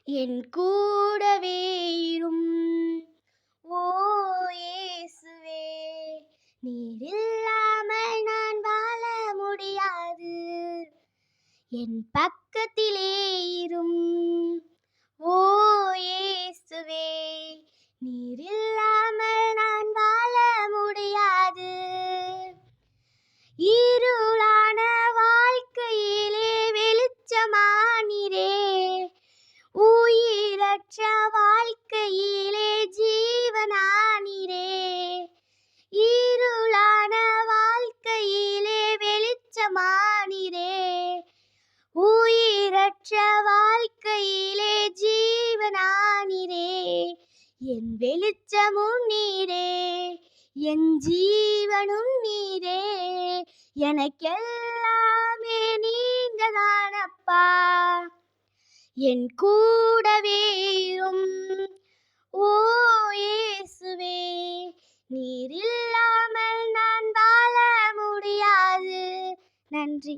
என் கூடவே இரும். ஓ இயேசுவே, நீர் இல்லாமல் நான் வாழ முடியாது. என் பக்கத்திலே இரும். ஓ இயேசுவே, நீர் இல்லாமல் நான் வாழ முடியாது. இருளான வாழ்க்கையிலே வெளிச்சமானீரே, உயிரற்ற வாழ்க்கையிலே ஜீவனானீரே. இருளான வாழ்க்கையிலே வெளிச்சமானீரே, உயிரற்ற வாழ்க்கையிலே ஜீவனானீரே. என் வெளிச்சமும் நீரே, என் ஜீவனும் நீரே, எனக்கெல்லாமே நீங்கதானப்பா. என் கூடவே இரும். ஓ இயேசுவே, நீர் இல்லாமல் நான் வாழ முடியாது. நன்றி.